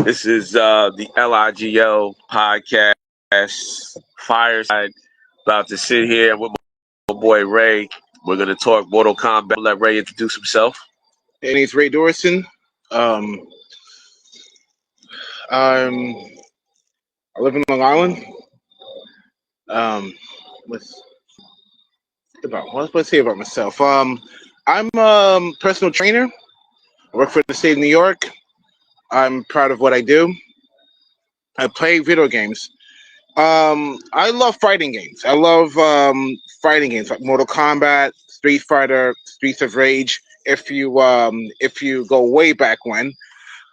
This is the LIGL Podcast Fireside. About to sit here with my boy Ray. We're going to talk Mortal Kombat. I'll let Ray introduce himself. Hey, name's Ray Dorson. I live in Long Island. What's I say about myself? I'm a personal trainer. I work for the state of New York. I'm proud of what I do. I play video games. I love fighting games. I love fighting games like Mortal Kombat, Street Fighter, Streets of Rage. If you go way back when,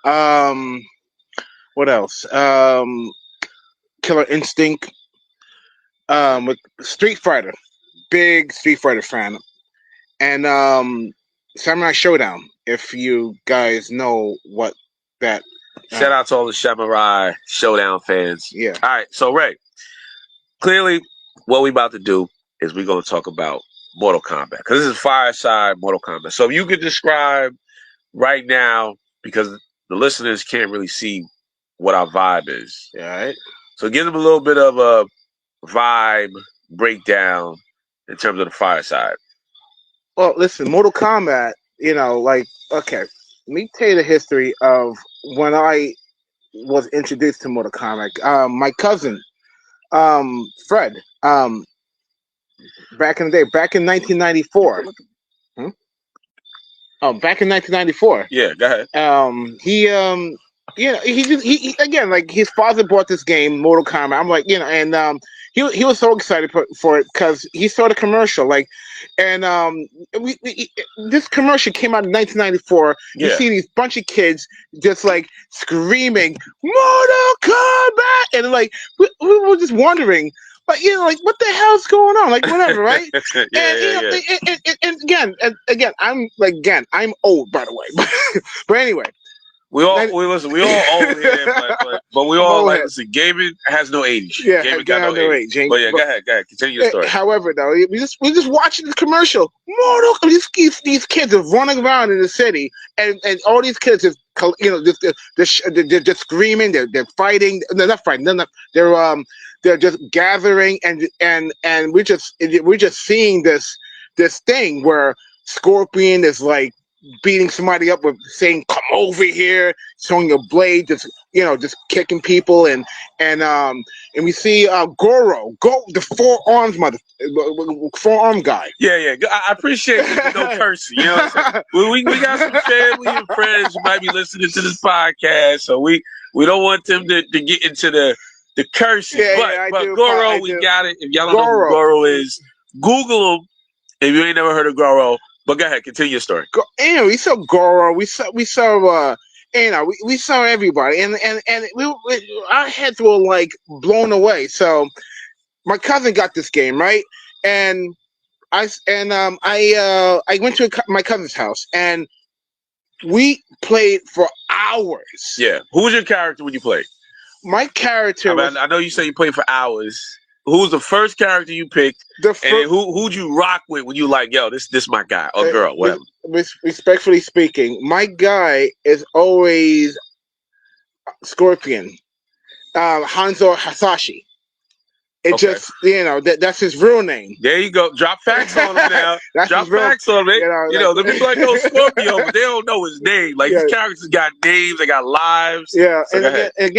what else? Killer Instinct. With Street Fighter, big Street Fighter fan, and Samurai Showdown. If you guys know what that. Shout out to all the Samurai Showdown fans. Yeah. All right, so Ray, clearly what we about to do is we're going to talk about Mortal Kombat, because this is Fireside Mortal Kombat. So if you could describe right now, because the listeners can't really see what our vibe is. All right. So give them a little bit of a vibe breakdown in terms of the Fireside. Well, listen, Mortal Kombat, okay, let me tell you the history of when I was introduced to Mortal Kombat. My cousin, Fred, back in the day, back in 1994. Back in 1994. Yeah, go ahead. He again, like, his father bought this game, Mortal Kombat. I'm like, and he was so excited for it because he saw the commercial, this commercial came out in 1994. Yeah. You see these bunch of kids just like screaming Mortal Kombat, and like we were just wondering, but what the hell's going on? Like, whatever, right? And again, I'm old, by the way, but anyway. We all old here, but we all like, listen, gaming has no age. Yeah, gaming got no age. But yeah, go ahead. Continue your story. However, though, we just watching the commercial. Mortal, these kids are running around in the city, and all these kids just they're just screaming. They're fighting. They're not fighting. They're just gathering, and we're just seeing this thing where Scorpion is like beating somebody up with saying "come over here," showing your blade, just kicking people, and we see Goro, the four-arm guy. Yeah. I appreciate no cursing. You know what I'm saying? We got some family and friends who might be listening to this podcast, so we don't want them to get into the cursing. But Goro, we got it. If y'all don't know who Goro is, Google him if you ain't never heard of Goro. But go ahead, continue your story. We saw Goro, we saw we saw everybody, and our heads were like blown away. So my cousin got this game, right, and I went to my cousin's house, and we played for hours. Yeah, who was your character when you played? My character. I know you say you played for hours. Who was the first character you picked, and who'd you rock with when you like, yo, this my guy or girl, whatever? Respectfully speaking, my guy is always Scorpion, Hanzo Hasashi. Just that's his real name. There you go. Drop facts on him now. Drop facts on him. The people like know Scorpio, but they don't know his name. Like, these characters got names, they got lives. Yeah, so and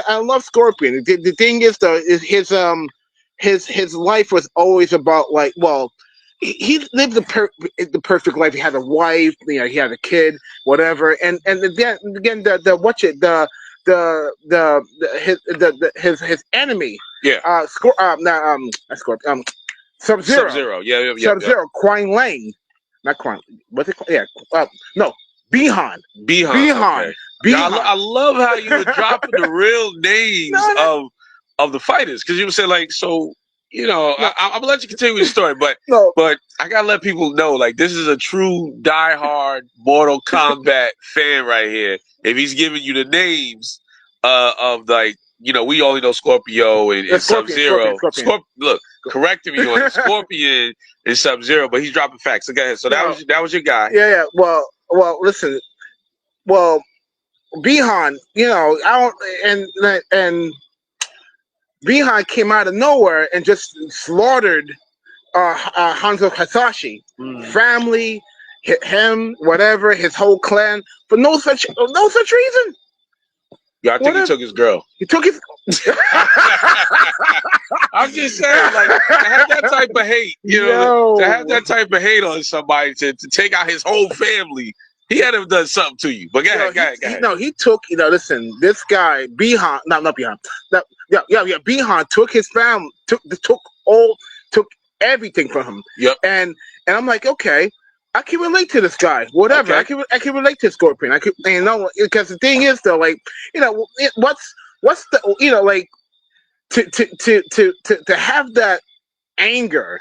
I love Scorpion. The thing is, though, is his life was always about, like, well, he lived the perfect life. He had a wife, he had a kid, whatever, and again his enemy. Yeah. Sub-Zero. Sub-Zero. Yeah. Sub-Zero. Quine Lane. Not Quine. What's it called? Yeah. No. Bihan. Okay. I love how you were dropping the real names of the fighters, because you would say, like, so. I'm gonna let you continue your story, but I gotta let people know, like, this is a true diehard Mortal Kombat fan right here. If he's giving you the names of, like, we only know Scorpio and Sub-Zero. Look, correcting me on Scorpion and Sub-Zero, but he's dropping facts. So go ahead. So that was your guy. Yeah. Well, listen. Well, Bihan, and Bihan came out of nowhere and just slaughtered Hanzo Hasashi, family, him, whatever, his whole clan, for no such reason. Yeah, I think he took his girl. He took his. I'm just saying, like, to have that type of hate, to have that type of hate on somebody to take out his whole family, he had to have done something to you. But go ahead. No, he took. Listen, this guy Bihan, not Bihan. Bihan took his family, took everything from him. Yep. And I'm like, okay, I can relate to this guy. Whatever. Okay. I can relate to Scorpion. I can, because the thing is though, like, what's the, like, to have that anger,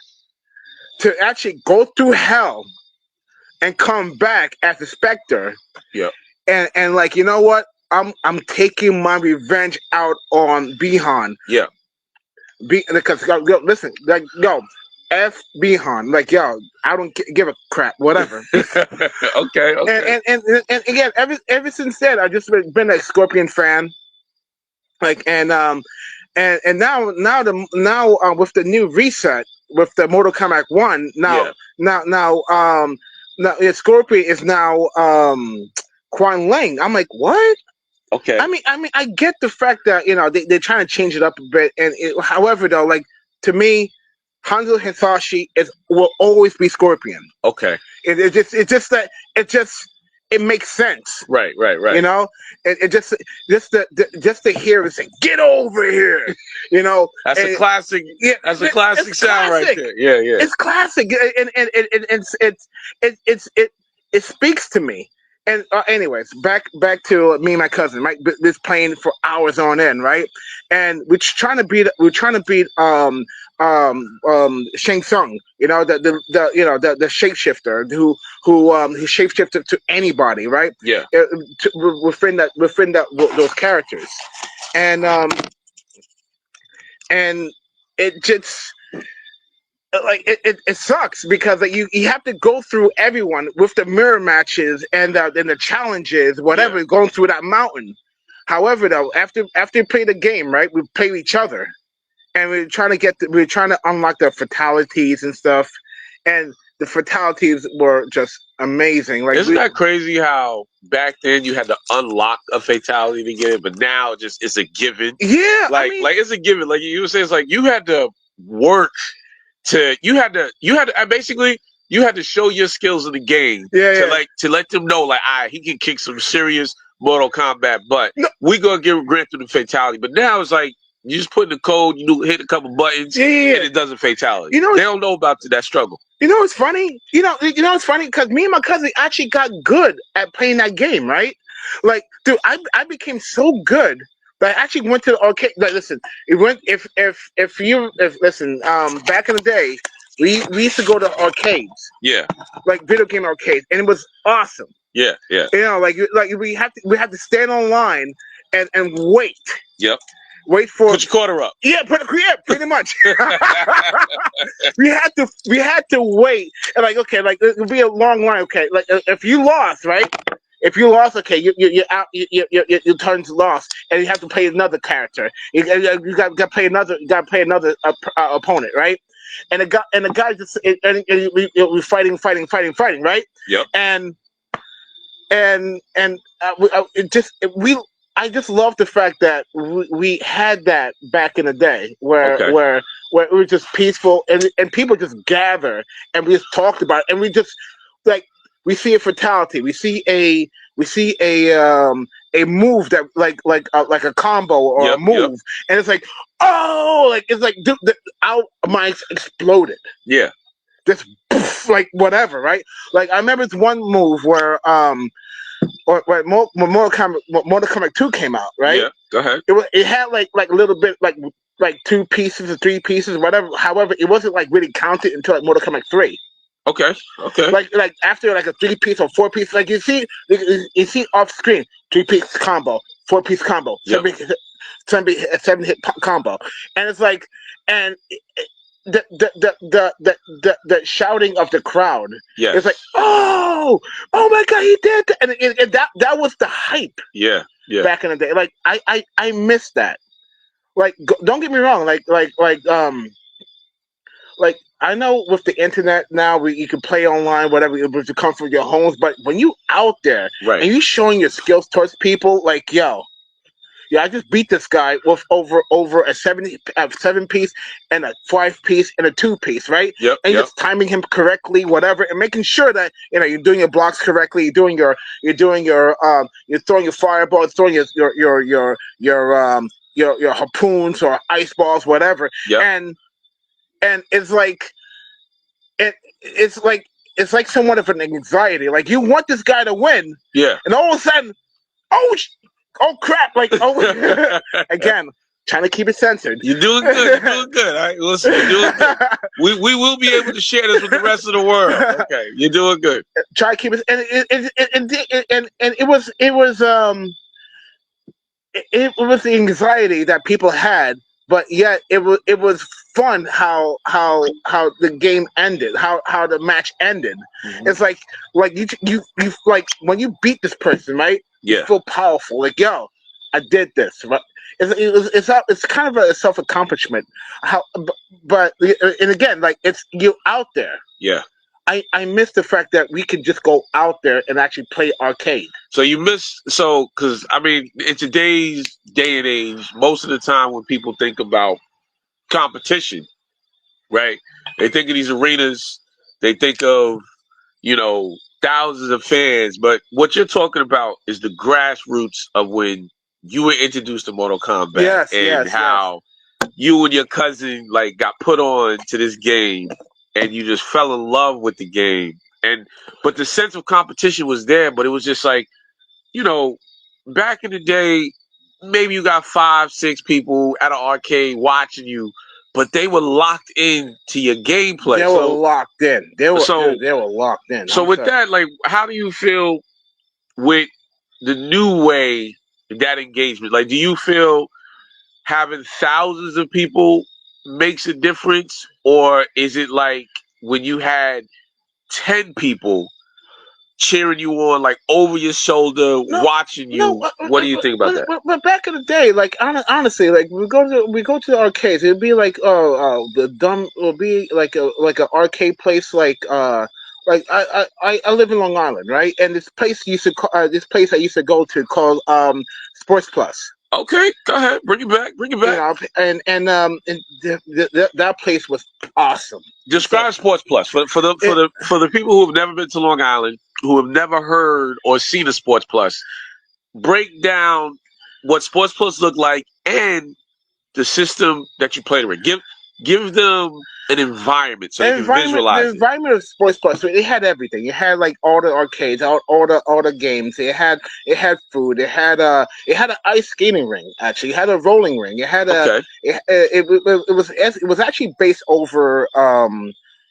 to actually go through hell and come back as a Spectre. Yeah. And like, you know what? I'm taking my revenge out on Bihan. Yeah. Because listen, like, F Bihan, like, I don't give a crap, whatever. Okay. And again, ever since then, I've just been a Scorpion fan. Like, and now with the new reset with the Mortal Kombat 1, now Scorpion is now Quan Lang. I'm like, what? Okay. I mean, I get the fact that they're trying to change it up a bit, and however though, like, to me, Hanzo Hasashi will always be Scorpion. Okay. It makes sense. Right. It just to hear it say, "Get over here," That's a classic. Yeah, that's a classic sound right there. Yeah. It's classic, and it speaks to me. And anyways, back to me and my cousin, right? This playing for hours on end, right? And we're trying to beat Shang Tsung, the shapeshifter who he shapeshifted to anybody, right? Yeah. Within those characters, and it just. Like it sucks because you have to go through everyone with the mirror matches and the challenges, whatever, going through that mountain. However, though, after you play the game, right, we play each other, and we're trying to unlock the fatalities and stuff, and the fatalities were just amazing. Like, isn't that crazy how back then you had to unlock a fatality to get it, but now it's a given. Yeah, like it's a given. Like you were saying, it's like you had to work. You had to show your skills in the game to let them know, like, he can kick some serious Mortal Kombat, but we gonna grant through the fatality. But now it's like you just put in the code, you hit a couple buttons, and it does a fatality. They don't know about that struggle. It's funny. It's funny because me and my cousin actually got good at playing that game, right? Like, dude, I became so good. But I actually went to the arcade. Like, listen, back in the day, we used to go to arcades. Yeah. Like video game arcades, and it was awesome. Yeah. Like we had to stand online and wait. Yep. Wait for put your quarter up. Yeah, pretty much. we had to wait, and like, okay, like it would be a long line. Okay, like if you lost, right? If you lost, okay, you're out. Your turn's lost, and you have to play another character. You got to play another. You got to play another opponent, right? And the guy just we're fighting, right? Yep. I just love the fact that we had that back in the day, where it was just peaceful, and people just gather, and we just talked about it, and we just like. We see a fatality. We see a move that like a combo or a move, and it's like, dude, our minds exploded. Yeah, just poof, like whatever, right? Like I remember it's one move where when Mortal Kombat 2 came out, right? Yeah, go ahead. It had like a little bit like 2 pieces or 3 pieces, whatever. However, it wasn't like really counted until like Mortal Kombat 3. Okay. Like after like a 3-piece or 4-piece, like you see off screen 3-piece combo, 4-piece combo, 7-hit combo, and it's like, and the shouting of the crowd. Yeah, it's like, oh my God, he did that, and that was the hype. Yeah. Back in the day, like I miss that. Like, don't get me wrong, like I know with the internet now, you can play online, whatever, with the comfort of your homes. But when you out there, right, and you showing your skills towards people, like, yo, yeah, I just beat this guy with over a 7-piece and a 5-piece and a 2-piece, right? Yep. And just timing him correctly, whatever, and making sure that you're doing your blocks correctly, you're throwing your fireballs, throwing your harpoons or ice balls, whatever. Yep. And it's like it's like somewhat of an anxiety. Like, you want this guy to win. Yeah. And all of a sudden, oh crap! Like, again, trying to keep it censored. You're doing good. You're doing good. All right, listen, you're doing good. We will be able to share this with the rest of the world. Okay, you're doing good. Try to keep it, and it was the anxiety that people had, but yet it was fun how the game ended, how the match ended. Mm-hmm. It's like you like when you beat this person, right? Yeah. You feel powerful. Like, yo, I did this. It's kind of a self accomplishment. But and again, like, it's you out there. Yeah. I miss the fact that we could just go out there and actually play arcade. So because I mean, in today's day and age, most of the time when people think about competition, right, they think of these arenas, they think of, thousands of fans, but what you're talking about is the grassroots of when you were introduced to Mortal Kombat, how you and your cousin got put on to this game, and you just fell in love with the game. But the sense of competition was there, but it was just like, back in the day, maybe you got 5-6 people at an arcade watching you, but they were locked in to your gameplay. They were locked in. They were locked in. So with that, how do you feel with the new way that engagement? Like, do you feel having thousands of people makes a difference, or is it like when you had 10 people cheering you on, over your shoulder, watching you? What do you think about that? But back in the day, honestly, we go to the arcades. It'd be it'll be like an arcade place, I live in Long Island, right? And this place I used to go to called Sports Plus. Okay, go ahead, bring it back. That place was awesome. Describe Sports Plus for the people who have never been to Long Island, who have never heard or seen a Sports Plus. Break down what Sports Plus looked like and the system that you played with. Give them an environment so they can visualize the environment of Sports Plus. So it had everything. It had all the arcades, all the games. It had food. It had an ice skating ring. Actually, it had a rolling ring. It had it was actually based over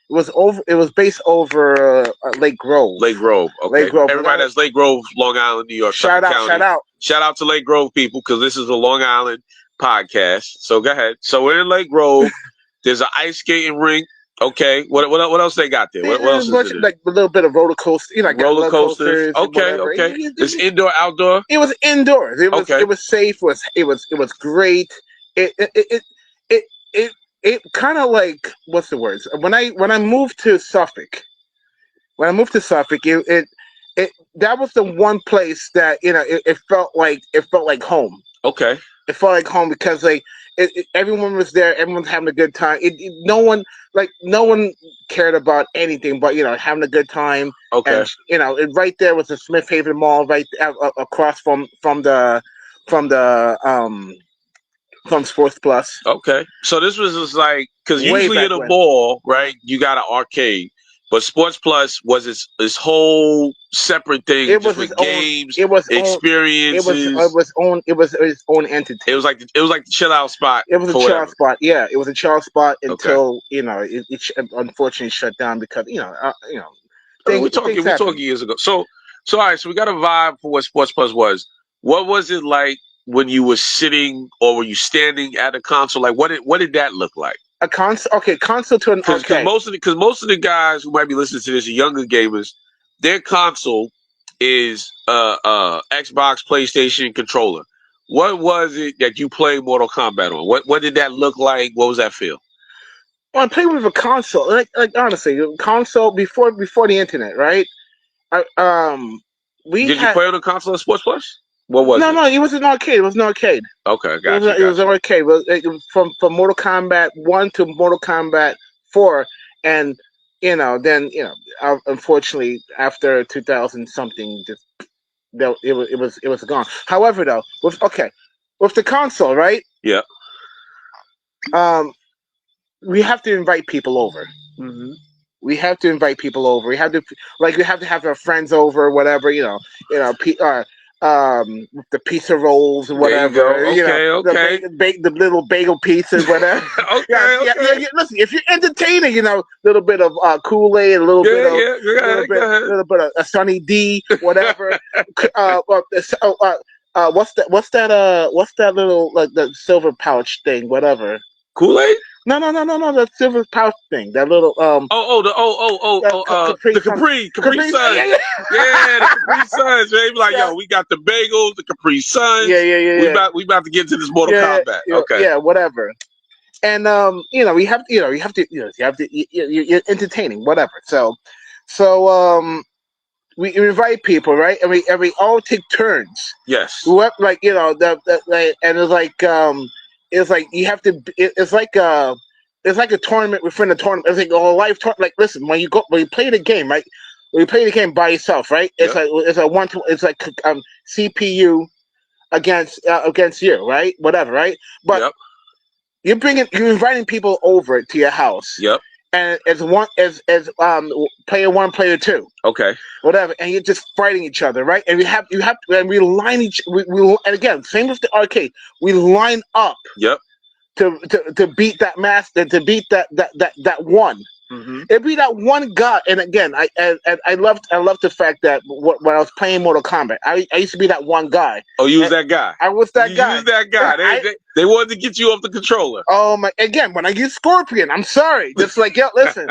It was based over Lake Grove. Lake Grove. Okay. Lake Grove. Everybody that's Lake Grove, Long Island, New York. Shout out to Lake Grove people, because this is a Long Island podcast. So go ahead. So we're in Lake Grove. There's an ice skating rink. Okay. What else they got there? What else is there? Like a little bit of roller coaster. Roller coasters. Okay. It's indoor, outdoor. It was indoors. It was safe. It was great. It kind of what's the words? When I moved to Suffolk, it that was the one place that it felt like home. Okay. It felt like home because everyone was there. Everyone's having a good time. No one cared about anything but having a good time. Okay. And, right there was the Smith Haven Mall right across from Sports Plus. Okay. So this was just because usually in a mall, right, you got an arcade. But Sports Plus was its whole separate thing. It was with its games, own, experiences. It was its own entity. It was like the chill out spot. It was a chill out spot. Yeah, it was a chill out spot until it unfortunately shut down because we're talking years ago. So all right. So we got a vibe for what Sports Plus was. What was it like when you were sitting, or were you standing at a console? What did that look like? A console, okay, console to an arcade. Because most of the guys who might be listening to this are younger gamers. Their console is Xbox, PlayStation controller. What was it that you played Mortal Kombat on? What did that look like? What was that feel? Well, I played with a console. Like honestly, console before the internet, right? Did you play on a console at Sports Plus? What was it? No, it was an arcade. It was an arcade. Okay, gotcha. It was an arcade. It was from Mortal Kombat 1 to Mortal Kombat 4, and unfortunately, after 2000 something, it was gone. However, though, with the console, right? Yeah. We have to invite people over. Mm-hmm. We have to invite people over. We have to have our friends over, whatever. The pizza rolls or whatever. Okay. The little bagel pieces, whatever. okay. Listen, if you're entertaining, little bit of Kool-Aid, a little bit of a Sunny D, whatever. What's that little like the silver pouch thing, whatever. Kool-Aid? No, the silver pouch thing. That little the Capri Suns. Yeah, the Capri Suns. Man, like, yo, we got the bagels, the Capri Suns. Yeah. We about to get to this Mortal Kombat. Okay. Yeah, whatever. And you're entertaining, whatever. So we invite people, right? And we all take turns. Yes. Whoever, and it's like you have to. It's like a tournament within a tournament. It's like a live tournament. Like, listen, when you play the game, right? When you play the game by yourself, right? It's like CPU against you, right? Whatever, right? But you're inviting people over to your house. Yep. And as player 1, player 2. Okay. Whatever, and you're just fighting each other, right? And we line and again, same with the arcade. We line up. Yep. To beat that master, to beat that one. Mm-hmm. It'd be that one guy. And again, I loved the fact that when I was playing Mortal Kombat, I used to be that one guy. Oh, you was that guy. I was that guy. You was that guy. They wanted to get you off the controller. Oh my! Again, when I use Scorpion, I'm sorry. Just like, yo, listen.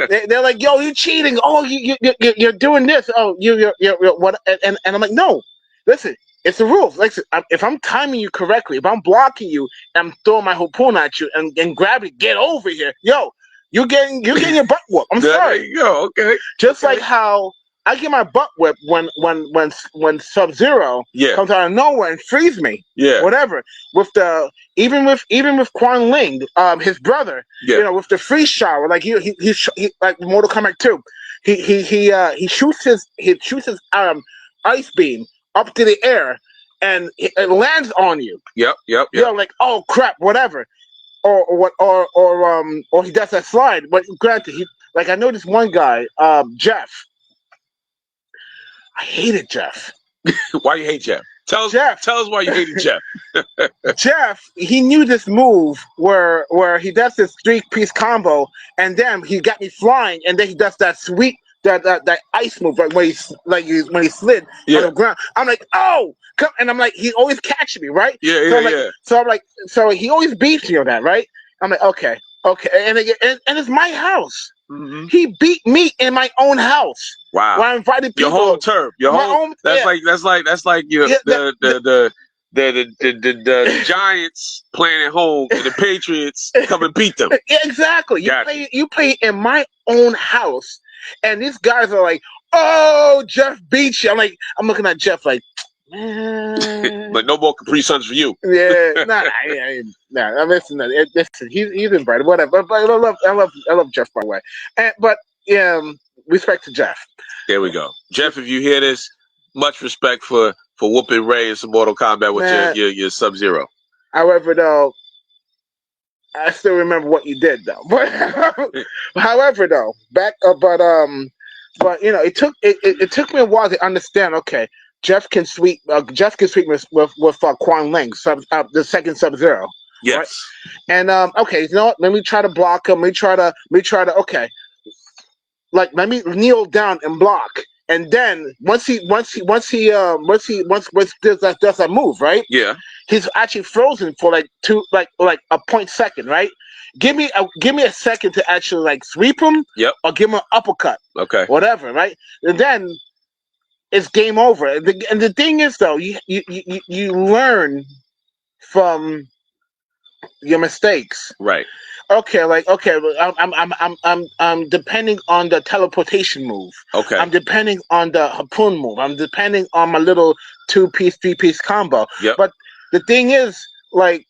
They're like, yo, you cheating. Oh, you're doing this. Oh, you're what? And I'm like, no, listen. It's the rules. Like, if I'm timing you correctly, if I'm blocking you, and I'm throwing my harpoon at you and grab it, get over here, yo. You're getting your butt whooped. I'm sorry. There you go. Okay. Just like how I get my butt whipped when Sub-Zero comes out of nowhere and frees me. Yeah. Whatever. Even with Quan Ling, his brother. Yeah. With the freeze shower, like he like Mortal Kombat 2, he shoots his ice beam up to the air and it lands on you. Yep. Like, oh crap, whatever. Or he does that slide. But granted, I know this one guy, Jeff. I hated Jeff. Why you hate Jeff? Tell us why you hated Jeff. Jeff, he knew this move where he does this 3-piece combo, and then he got me flying, and then he does that sweet that ice move, like when he slid on the ground. I'm like, oh. And I'm like, he always catches me, right? So he always beats me on that, right? I'm like, okay, and it's my house. Mm-hmm. He beat me in my own house. Wow! When I invited people, your home turf, That's like the Giants playing at home and the Patriots come and beat them. Yeah, exactly. You play in my own house, and these guys are like, oh, Jeff beat you. I'm looking at Jeff like. But no more Capri Suns for you. Yeah, listen, he's in bright, whatever. But I love Jeff, by the way. But respect to Jeff. There we go, Jeff. If you hear this, much respect for whooping Ray in some Mortal Kombat with your Sub-Zero. However, though, I still remember what you did, though. But however, though, it took me a while to understand. Okay. Jeff can sweep with Quan Ling, the second Sub-Zero. Yes. Right? And okay, you know what? Let me try to block him. Let me try to okay. Like, let me kneel down and block. And then once he does that move, right? Yeah. He's actually frozen for like a point second, right? Give me a second to actually like sweep him, or give him an uppercut, whatever, right? And then it's game over. And the thing is, though, you learn from your mistakes, right? Okay, I'm depending on the teleportation move. Okay. I'm depending on the harpoon move. I'm depending on my little 2-piece, 3-piece combo. Yep. But the thing is, like,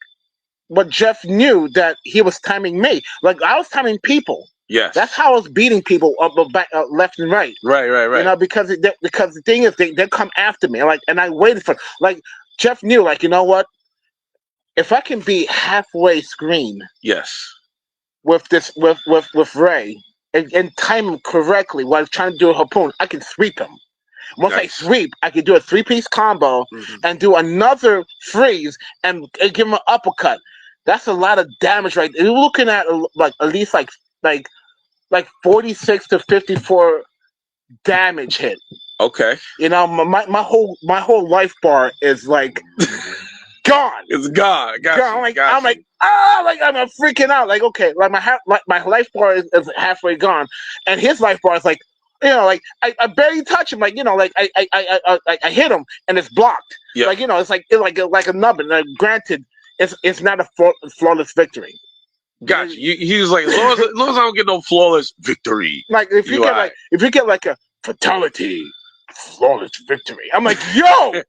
what Jeff knew that he was timing me. Like, I was timing people. Yes. That's how I was beating people up, back, left and right. Right. You know, because the thing is, they come after me. Like, and I waited for, like, Jeff knew, like, you know what? If I can be halfway screen. Yes. With Ray and time him correctly while trying to do a harpoon, I can sweep him. Once I sweep, I can do a 3-piece combo and do another freeze and give him an uppercut. That's a lot of damage, right? You're looking at like at least like 46 to 54 damage hit. Okay. You know, my whole life bar is like gone. It's gone. I'm I'm freaking out. Like, okay, like my life bar is halfway gone, and his life bar is like, you know, like I barely touch him. Like, you know, like I hit him and it's blocked. Yep. Like, you know, it's like a nubbin. Granted, it's not a flawless victory. Gotcha. He was like, as long as I don't get no flawless victory. Like if you get like a fatality. Flawless victory. I'm like, yo,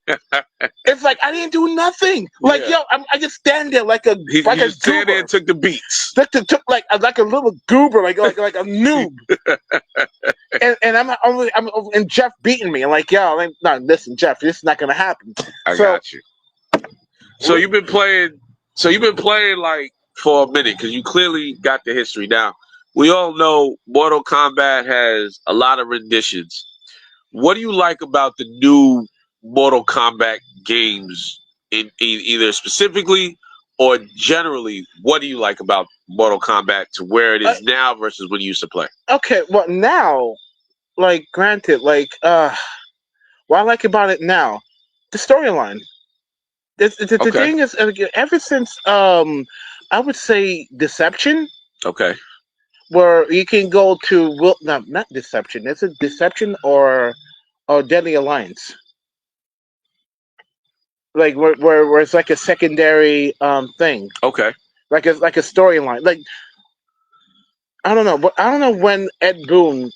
it's like I didn't do nothing. Like, yo, I just stand there like a he just stand there and took the beats. Took like a little goober, like a noob. and I'm and Jeff beating me. I'm like, yo, no, listen, Jeff, this is not gonna happen. I got you. So you've been playing like for a minute because you clearly got the history. Now we all know Mortal Kombat has a lot of renditions. What do you like about the new Mortal Kombat games, in either specifically or generally? What do you like about Mortal Kombat to where it is now versus when you used to play? Okay, well now, like, granted, like, what I like about it now, the storyline. The thing is, ever since I would say Deception. Okay. Where you can go to not Deception. Is it Deception or Deadly Alliance? Like where it's like a secondary thing. Okay. Like a storyline. Like I don't know, but I don't know when Ed Boon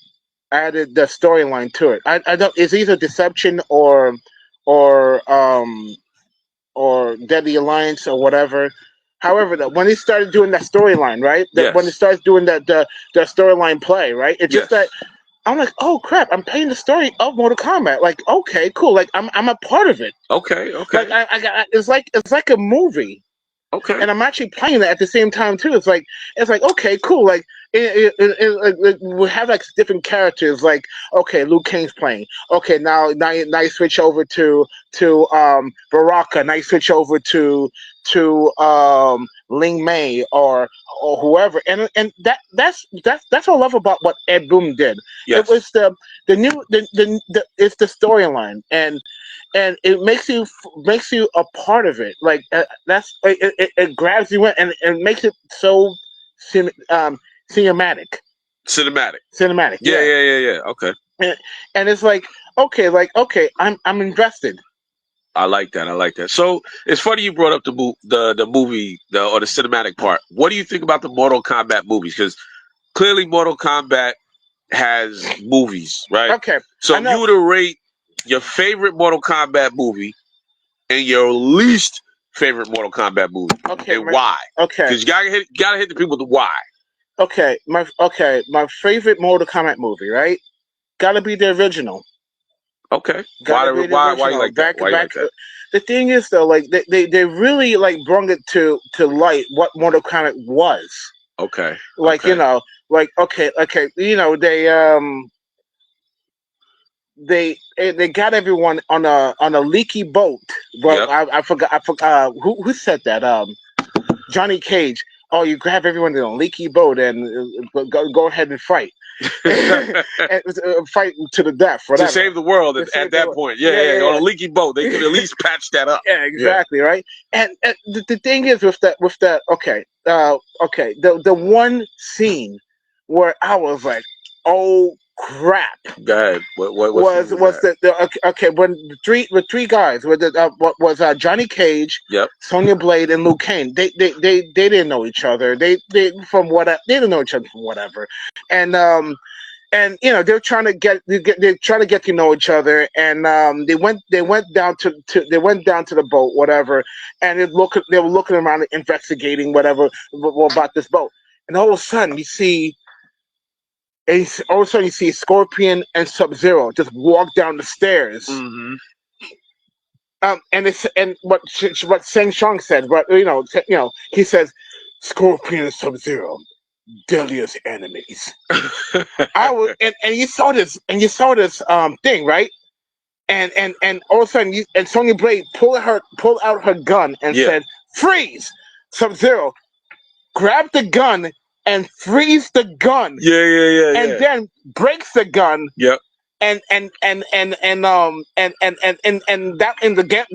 added the storyline to it. I don't. It's either Deception or Deadly Alliance or whatever. However, when he started doing that storyline, right? When he starts doing that the storyline play, right? It's just that I'm like, oh crap! I'm playing the story of Mortal Kombat. Like, okay, cool. Like, I'm a part of it. Okay. Like, it's like a movie. Okay. And I'm actually playing it at the same time too. It's like okay, cool. Like, we have like different characters. Like, okay, Liu Kang's playing. Okay, now you switch over to Baraka. Now you switch over to Ling Mei or whoever, and that's what I love about what Ed Boon did. Yes. It was the it's the storyline, and it makes you a part of it. Like it grabs you in and makes it so cinematic. Cinematic. Yeah. Okay. And it's like okay, I'm invested. I like that. So it's funny you brought up the movie or the cinematic part. What do you think about the Mortal Kombat movies? Because clearly Mortal Kombat has movies, right? Okay. So if you were to rate your favorite Mortal Kombat movie and your least favorite Mortal Kombat movie, and why? Okay. Because you gotta hit the people with the why. Okay. My favorite Mortal Kombat movie, right? Gotta be the original. Okay. Why you like that? Why you like that? The thing is, though, like they really like brought it to light what Mortal Kombat was. Okay. Like you know, like okay, you know they got everyone on a leaky boat. Well, yep. I forgot who said that. Johnny Cage. Oh, you grab everyone in a leaky boat and go ahead and fight. And fight to the death, whatever. To save the world at that point. Yeah. On a leaky boat, they could at least patch that up. Yeah, exactly, right. And the thing is with that, okay, okay, the one scene where I was like, oh crap. Go ahead. What was scene was that? the okay when the three guys with the what was Johnny Cage, Yep. Sonya Blade, and Luke Kane. They didn't know each other. They from what they didn't know each other from whatever, and you know they're trying to they're trying to get to know each other, and they went down to they went down to the boat, whatever, and they were looking around, investigating whatever about this boat, and all of a sudden you see. And all of a sudden, you see Scorpion and Sub-Zero just walk down the stairs. Mm-hmm. And what Shang Tsung said, but he says, Scorpion and Sub-Zero, deadliest enemies. I was, and you saw this, thing, right? And all of a sudden, and Sonya Blade pulled out her gun and said, freeze. Sub-Zero grabbed the gun and frees the gun. And then breaks the gun. Yep. And the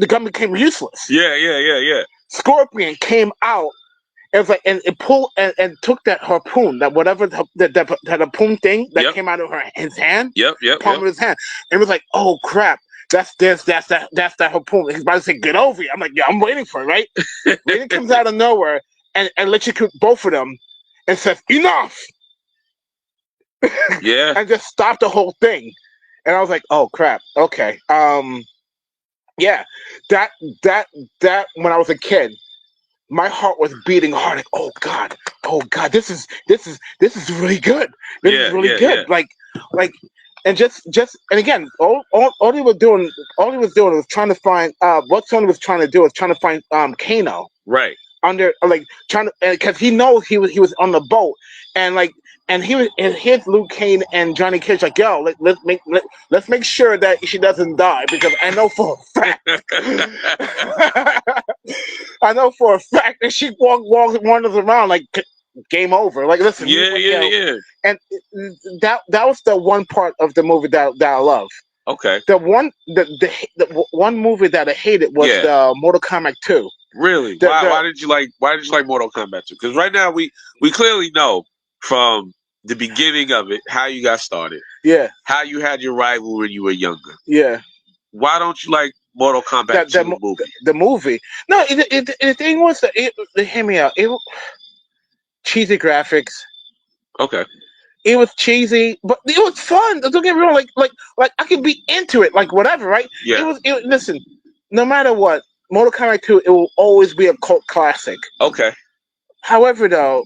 gun became useless. Yeah. Scorpion came out and was like and it pulled and took that harpoon, that whatever that harpoon thing that came out of his hand. Palm of his hand. And it was like, oh crap. That's that harpoon. He's about to say, get over here. I'm like, yeah, I'm waiting for it, right? Then it comes out of nowhere and electrocute both of them. And says, enough! Yeah. And just stopped the whole thing. And I was like, oh crap, okay. Yeah. That when I was a kid, my heart was beating hard, like, oh god, this is really good. This is really good. Yeah. Like and just and again, all he was doing was trying to find what Sony was trying to do was trying to find Kano. Right. Under trying to because he knows he was on the boat and here's Luke Kane and Johnny Cage like, yo, let's make sure that she doesn't die, because I know for a fact that she wanders around like game over. Like, listen, yeah. And that was the one part of the movie that I love. Okay. The one movie that I hated was the Mortal Kombat 2. Really? Why did you like Mortal Kombat 2? Because right now we clearly know from the beginning of it how you got started. Yeah. How you had your rival when you were younger. Yeah. Why don't you like Mortal Kombat 2 movie? The movie. No, the thing was that hear me out. It cheesy graphics. Okay. It was cheesy, but it was fun. Don't get me wrong. Like I could be into it. Like whatever, right? Yeah. Listen, no matter what, Mortal Kombat 2, it will always be a cult classic. Okay. However, though,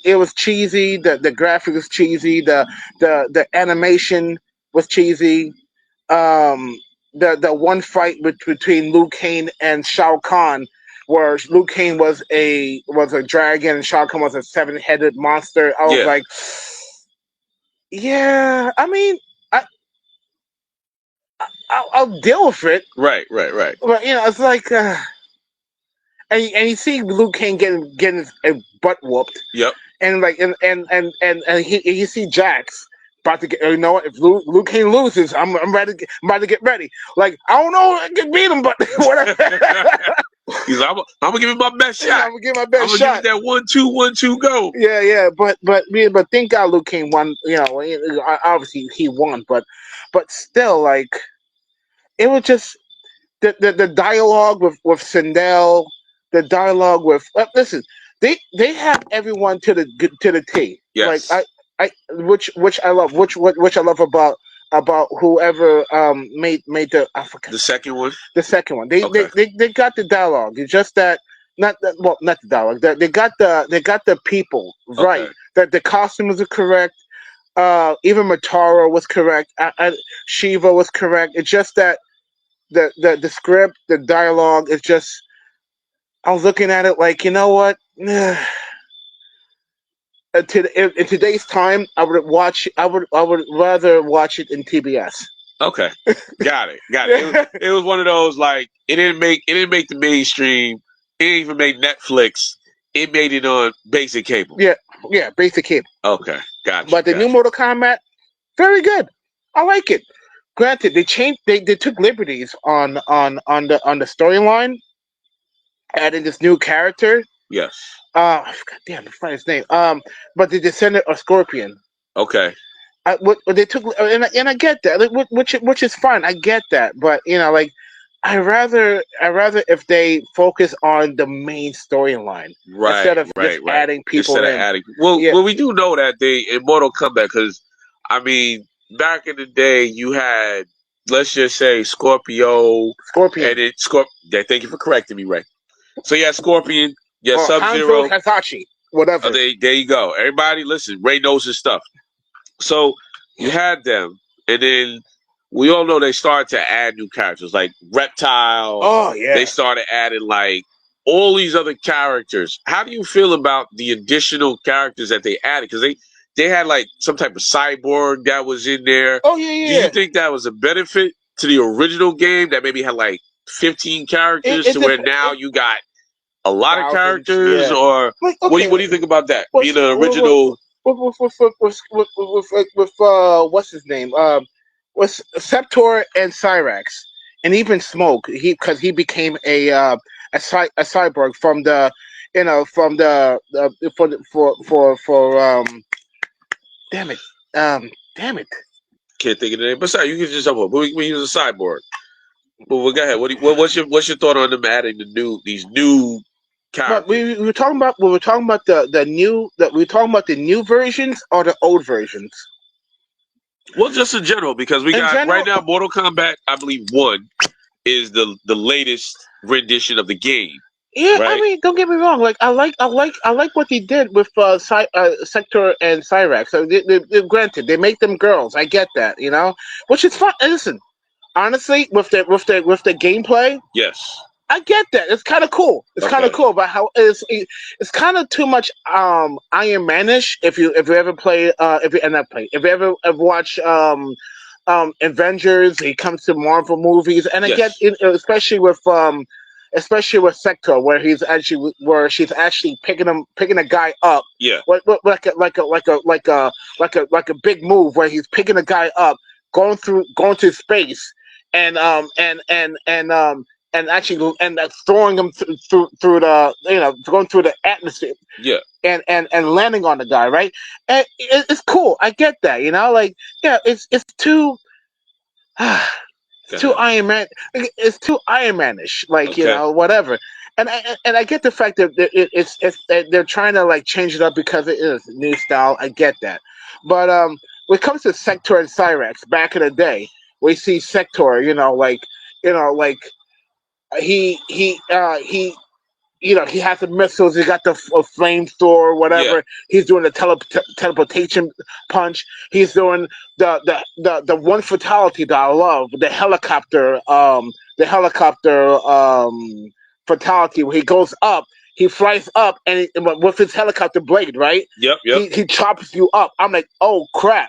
it was cheesy. The graphic was cheesy. The animation was cheesy. The one fight between Liu Kang and Shao Kahn, where Liu Kang was a dragon and Shao Kahn was a 7-headed monster. I was like, yeah. I mean, I'll deal with it. Right. But it's like, and you see Liu Kang getting his butt whooped. Yep. And like and you see Jax about to get. You know what? If Liu Kang loses, I'm about to get ready. Like, I don't know, I can beat him, but whatever. He's like, I'm gonna give him my best shot. I'm gonna give my best shot. I'm gonna give it that 1-2 go. Yeah. But thank God Liu Kang won. You know, obviously he won, but still, like, it was just the dialogue with Sindel, the dialogue with listen. They have everyone to the T. Yes. Like which I love. Which I love about whoever made the the second one. The second one. They got the dialogue. It's just that not the dialogue. They got the people right. Okay. That the costumes are correct. Even Matara was correct. Shiva was correct. It's just that the script, the dialogue is just. I was looking at it like, you know what? In today's time, I would rather watch it in TBS. Okay, got it. It was one of those, like, it didn't make the mainstream. It didn't even make Netflix. It made it on basic cable. Yeah, basic cable. Okay, gotcha. But the new Mortal Kombat, very good. I like it. Granted, they changed. They took liberties on the storyline. Adding this new character, Yes. God damn, I forgot his name. But the descendant of Scorpion. Okay. What they took, and I get that, like, which is fine. I get that, but like, I rather if they focus on the main storyline Right, instead of just right, right. adding people Instead of in. adding, well, Yeah, well, we do know that they in Mortal Kombat because, I mean, back in the day, you had, let's just say, Scorpio, Scorpion. and it Yeah, thank you for correcting me, Ray. So yeah, Scorpion, yeah, Or Sub Hanzo Zero. Hasashi, whatever. There you go. Everybody, listen. Ray knows his stuff. So you had them, and then we all know they started to add new characters like Reptile. Oh They yeah. started adding like all these other characters. How do you feel about the additional characters that they added? Because they had like some type of cyborg that was in there. Oh yeah, Do yeah. you think that was a benefit to the original game that maybe had like 15 characters to where now you got a lot of thousands. characters? Yeah. Or Like, what okay. do you think about that? What's Being an original. with what's his name? Was Septor and Cyrax, and even Smoke. Because he became a cyborg from the from the for damn it damn it. Can't think of the name. But sorry, you can just jump up. We use a cyborg. Well, go ahead. What's your thought on them adding these new But characters? we were talking about the new that we were talking about the new versions or the old versions. Well, just in general, because we In got general, right now Mortal Kombat. I believe 1 is the latest rendition of the game. yeah, I Right? mean, don't get me wrong. Like, I like what they did with Sector and Cyrax. So granted, they make them girls. I get that, which is fun. And listen, honestly, with the gameplay, Yes. I get that. It's kind of cool. It's kind of Okay. cool, but how it's kind of too much Iron Manish. If you ever play if you ever watch Avengers, he comes to Marvel movies, and I get Yes. especially with Sector, where she's actually picking a guy up. Yeah. Like a big move where he's picking a guy up, going to space, and actually throwing them through the going through the atmosphere. Yeah. And landing on the guy, right? And it's cool. I get that, like, yeah, it's too. It's too Iron Man. It's too Iron Manish, like, Okay. whatever. And I get the fact that that they're trying to like change it up because it is new style. I get that, but when it comes to Sector and Cyrax, back in the day, we see Sector, like he he has the missiles. He got the flamethrower, Yeah. whatever. He's doing the teleportation punch. He's doing the one fatality that I love, the helicopter fatality where he goes up. He flies up and with his helicopter blade, right? Yep. Yep. He chops you up. I'm like, oh crap,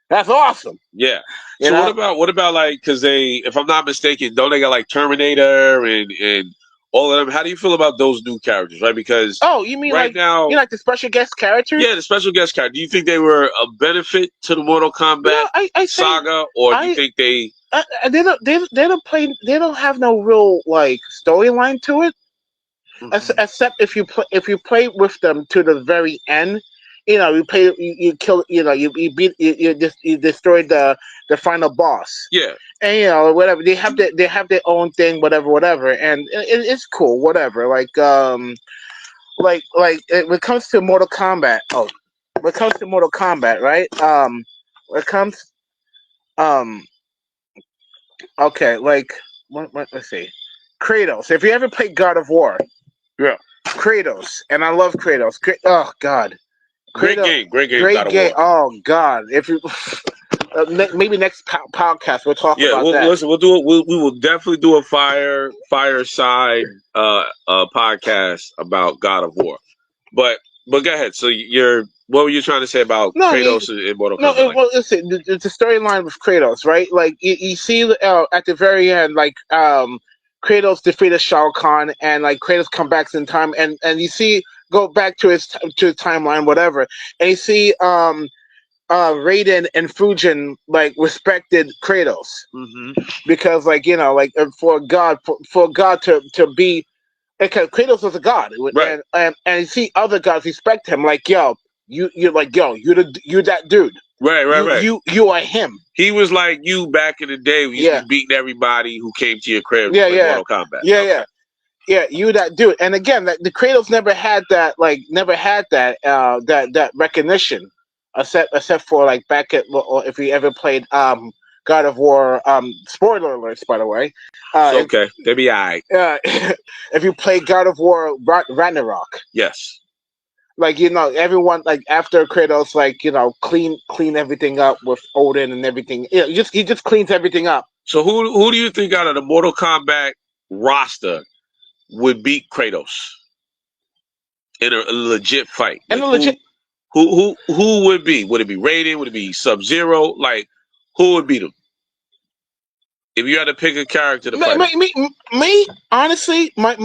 that's awesome. Yeah. You So know? what about like, because if I'm not mistaken, don't they got like Terminator and all of them? How do you feel about those new characters, right? Because Oh, you mean right now, you like the special guest characters? yeah, the special guest character. Do you think they were a benefit to the Mortal Kombat I say saga, or do you think they? they don't have no real like storyline to it, except if you play with them to the very end. You kill, you beat, you destroyed the final boss, Yeah. and whatever, they have their own thing, whatever, and it's cool, whatever. When it comes to Mortal Kombat, right? When it comes, um, okay, like let's see, Kratos. If you ever played God of War, Yeah. Kratos, and I love Kratos. Oh God, Great game. Great game. Oh God, if you maybe next podcast we'll talk about that. Listen, we'll do it. We will definitely do a fireside podcast about God of War. But go ahead. So what were you trying to say about Kratos in Mortal Kombat? Well, listen, the storyline with Kratos, right? Like you see at the very end, like Kratos defeated Shao Kahn, and like Kratos come back in time, and you see go back to his timeline, whatever, and you see Raiden and Fujin like respected Kratos because like for God to be because Kratos was a god, Right. and you see other gods respect him, like you're that dude. Right. You are him. He was like you back in the day when you used to be beating everybody who came to your crib to play Mortal Kombat. Yeah, you that dude. And again, the Kratos never had that that recognition, except for like back at, or if you ever played God of War. Spoiler alerts, by the way. It's okay, they be alright. If you play God of War Ragnarok, yes. Like, everyone, like, after Kratos, like, clean everything up with Odin and everything. He just cleans everything up. So who do you think out of the Mortal Kombat roster would beat Kratos in a legit fight? Like, who would be? Would it be Raiden? Would it be Sub-Zero? Like, who would beat him? If you had to pick a character to fight, me, honestly, my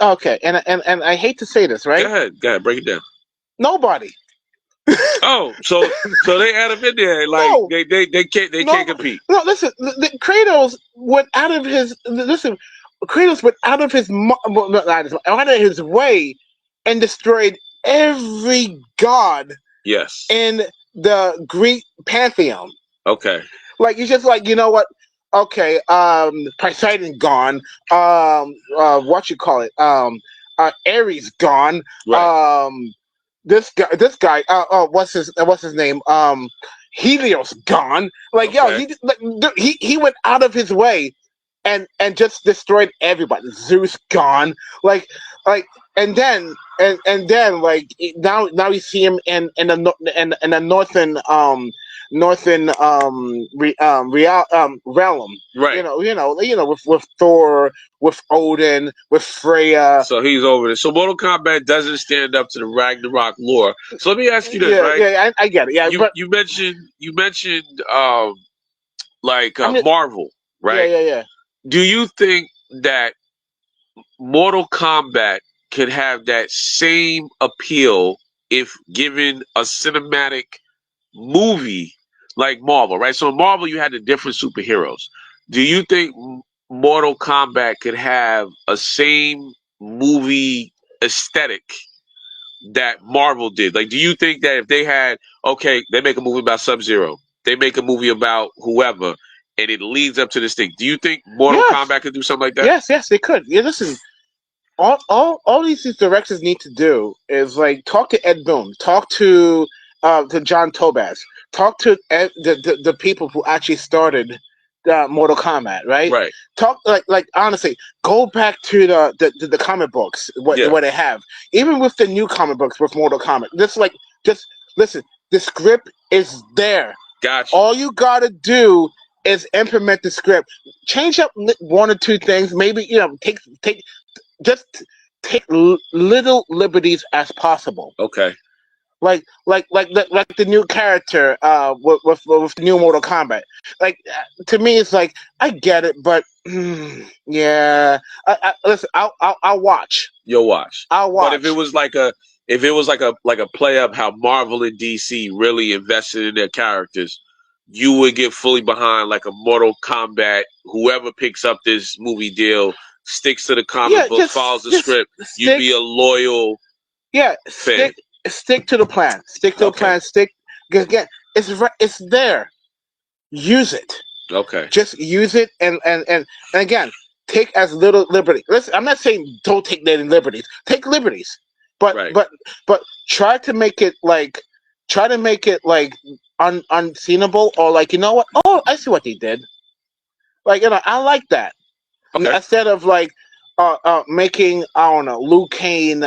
okay, and I hate to say this, right? Go ahead, break it down. Nobody. Oh, so they had him in there, like no, they can't compete. No, listen, Kratos went out of his way and destroyed every god. Yes. In the Greek pantheon. Okay. Like, he's just like, you know what? Okay, Poseidon gone. What you call it? Ares gone. Right. This guy. What's his name? Helios gone. Like, okay. He went out of his way, and just destroyed everybody. Zeus gone. And then like now you see him in the northern realm. Right. With Thor, with Odin, with Freya. So he's over there. So Mortal Kombat doesn't stand up to the Ragnarok lore. So let me ask you this, right? Yeah, I get it. Yeah, you mentioned Marvel, right? Yeah. Do you think that Mortal Kombat could have that same appeal if given a cinematic movie like Marvel, right? So in Marvel, you had the different superheroes. Do you think Mortal Kombat could have a same movie aesthetic that Marvel did? Like, do you think that if they had, they make a movie about Sub-Zero, they make a movie about whoever, and it leads up to this thing, do you think Mortal Kombat could do something like that? Yes, they could. Yeah, listen. All these directors need to do is like talk to Ed Boon, talk to John Tobas, talk to the people who actually started Mortal Kombat, right? Right. Talk like honestly, go back to the comic books, what they have. Even with the new comic books with Mortal Kombat, just listen. The script is there. Gotcha. All you gotta do is implement the script, change up one or two things, maybe take little liberties as possible. Okay. Like the new character with the new Mortal Kombat. Like, to me, it's like, I get it, but yeah. Listen, I'll watch. You'll watch. I'll watch. But if it was like a play up how Marvel and DC really invested in their characters, you would get fully behind like a Mortal Kombat. Whoever picks up this movie deal sticks to the comic book, follows the script. You'd be a loyal fan. Stick to the plan. Stick to the plan. Because again, it's there. Use it. Okay. Just use it, and again, take as little liberty. Listen, I'm not saying don't take any liberties. Take liberties, but try to make it like unseenable, or like, you know what? Oh, I see what they did. Like, I like that. Okay. Instead of like making, I don't know, Liu Kang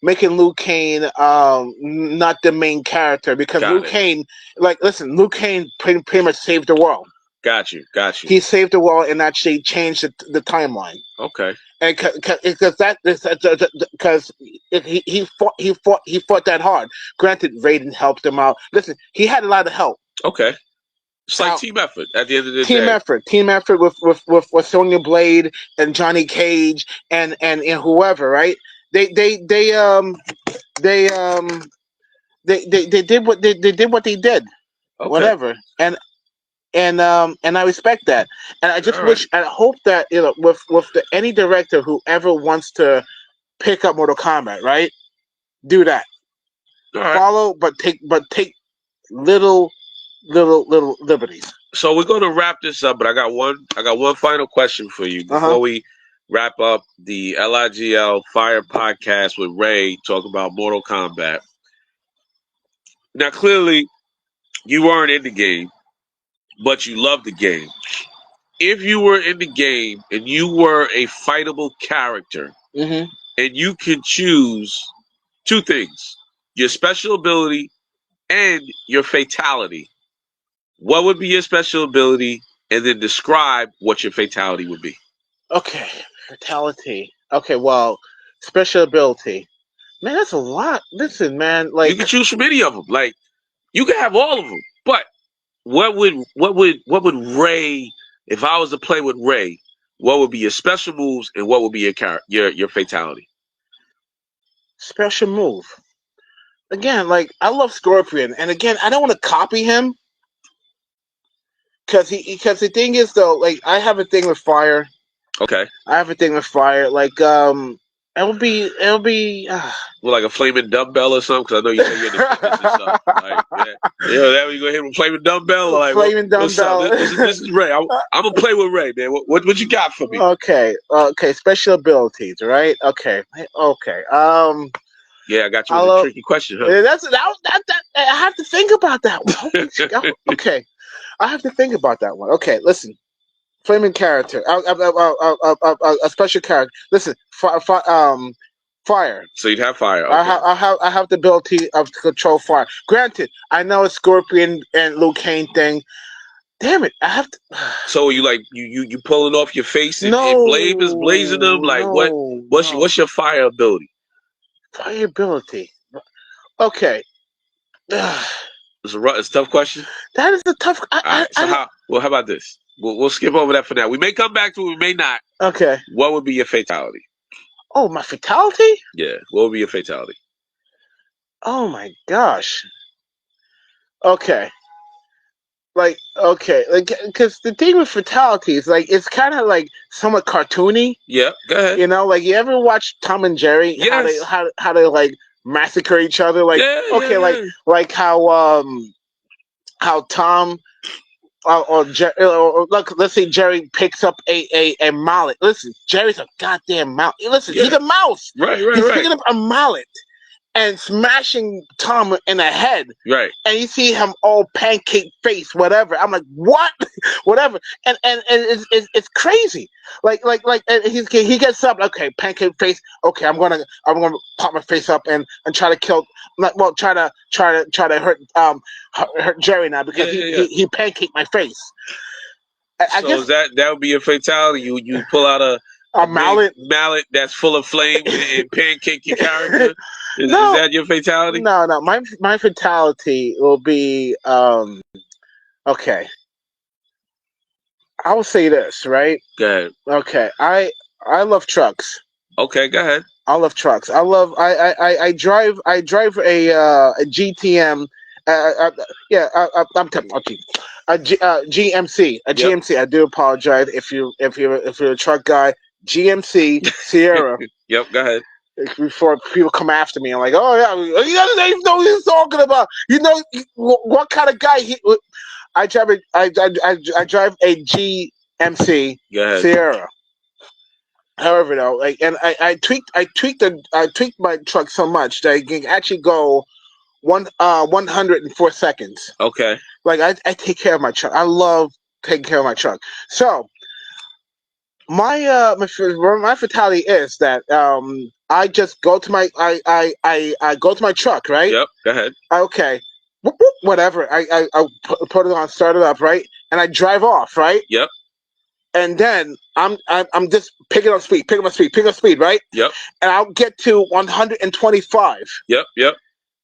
not the main character, because Liu Kang, Liu Kang pretty much saved the world. Got you. He saved the world and actually changed the timeline. Okay. And because he fought that hard. Granted, Raiden helped him out. Listen, he had a lot of help. Okay. It's like team effort at the end of the day. Team effort with Sonya Blade and Johnny Cage and whoever, right? They did what they did. Okay. Whatever. And I respect that, and I just wish, I hope that with any director who ever wants to pick up Mortal Kombat, right, do that. Follow, but take little liberties. So we're going to wrap this up, but I got one final question for you before we wrap up the LIGL Fire Podcast with Ray, talk about Mortal Kombat. Now, clearly, you weren't in the game, but you love the game. If you were in the game and you were a fightable character, and you can choose two things, your special ability and your fatality, what would be your special ability, and then describe what your fatality would be? Okay, fatality. Okay, well, special ability. Man, that's a lot. Listen, man, like you can choose from any of them. Like you can have all of them, but what would Ray? If I was to play with Ray, what would be your special moves and what would be your fatality? Special move. Again, like I love Scorpion, and again, I don't want to copy him because the thing is though, like I have a thing with fire. Okay. I have a thing with fire. Like it'll be well, like a flaming dumbbell or something. Because I know you said you're in the fitness and stuff. Like, that you go hit with a flaming dumbbell. Like flaming dumbbell. This is Ray. I'm gonna play with Ray, man. What you got for me? Okay. Special abilities, right? Okay. Yeah, I got you with a tricky question, huh? That I have to think about that one. Okay, I have to think about that one. Okay, listen, flaming character, a special character. Listen, fire. So you'd have fire. Okay. I have the ability to control fire. Granted, I know it's Scorpion and Liu Kang thing. Damn it, I have to. So you like you pulling off your face and Blade is blazing them? Like what's your fire ability? Fire ability. Okay. It's a tough question. That is a tough. How about this? We'll skip over that for now. We may come back to it. We may not. Okay. What would be your fatality? Oh, my fatality? Yeah. What would be your fatality? Oh my gosh. Okay. Because the thing with fatalities, like, it's kind of like somewhat cartoony. Yeah, go ahead. You know, like, you ever watch Tom and Jerry? Yes. How they like massacre each other? Like, like how Tom look, let's say Jerry picks up a mallet. Listen, Jerry's a goddamn mallet. Listen, he's a mouse. Right. He's picking up a mallet and smashing Tom in the head. Right. And you see him all pancake face, whatever. I'm like, what? Whatever. And it's crazy. Like and he gets up, okay, pancake face. Okay, I'm gonna pop my face up and try to kill. Well, try to hurt Jerry now because he pancaked my face. I guess that would be a fatality. You pull out a mallet that's full of flame and pancake your character. Is that your fatality? No. My fatality will be okay. I will say this, right? Go ahead. Okay. I love trucks. Okay, go ahead. I love trucks. I drive a GTM. I'm telling you, a GMC. GMC. I do apologize if you're a truck guy. GMC Sierra. Yep, go ahead. Before people come after me, I'm like, oh yeah, you don't even know what he's talking about. You know what kind of guy he? I drive a GMC Sierra. However, though, like, and I tweaked my truck so much that I can actually go 104 seconds. Okay. Like I take care of my truck. I love taking care of my truck. So my fatality is that I just go to my I go to my truck, right? Yep. Go ahead. Okay. Whatever. I put it on, start it up, right? And I drive off, right? Yep. And then I'm just picking up speed, right? Yep. And I'll get to 125. Yep.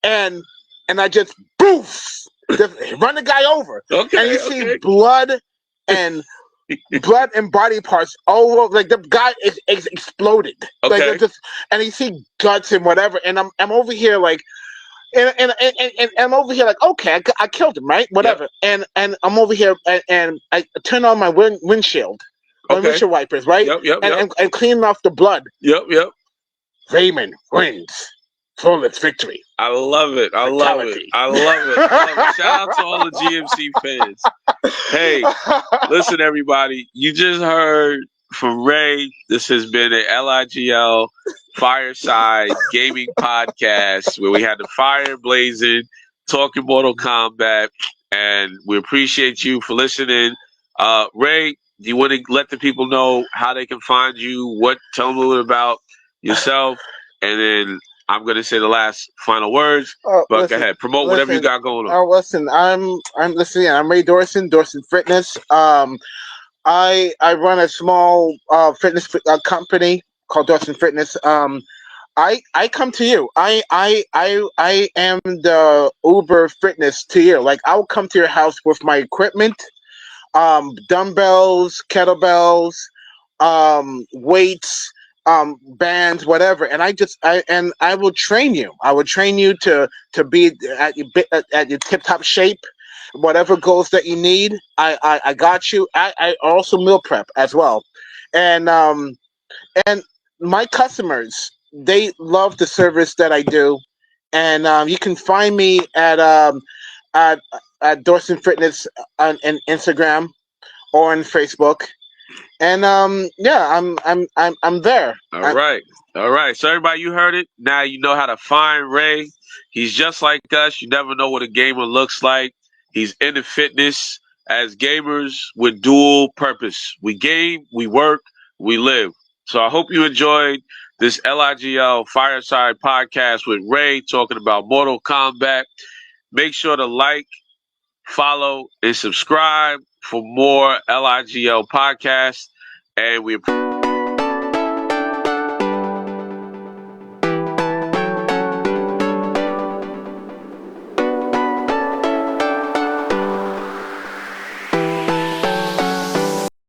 And I just just run the guy over. Okay. And you see blood and body parts all over, like the guy is exploded. Okay. Like and you see guts and whatever. And I'm over here like And I'm over here like, okay, I killed him, right? Whatever. Yep. And I'm over here and I turn on my windshield, my windshield wipers, right? And cleaning off the blood. Yep. Raymond wins. Flawless victory. I love it. I love it. Shout out to all the GMC fans. Hey, listen, everybody. You just heard from Ray. This has been an LIGL Fireside Gaming Podcast where we had the fire blazing, talking Mortal Kombat, and we appreciate you for listening. Ray, do you want to let the people know how they can find you? Tell them a little bit about yourself, and then I'm going to say the last final words, but go ahead. Promote whatever you got going on. Listen, I'm listening. I'm Ray Dorson Fitness. I run a small fitness company called Dorson Fitness. I come to you. I am the Uber Fitness to you. Like, I'll come to your house with my equipment, dumbbells, kettlebells, weights, bands, whatever, and I will train you. I will train you to be at your tip top shape, whatever goals that you need. I got you. I also meal prep as well, and my customers, they love the service that I do, and you can find me at Dorson Fitness on Instagram or on Facebook. And I'm there. All right. So everybody, you heard it. Now you know how to find Ray. He's just like us. You never know what a gamer looks like. He's into fitness. As gamers with dual purpose, we game, we work, we live. So I hope you enjoyed this LIGL Fireside Podcast with Ray talking about Mortal Kombat. Make sure to like, follow, and subscribe for more LIGL podcasts. And we appreciate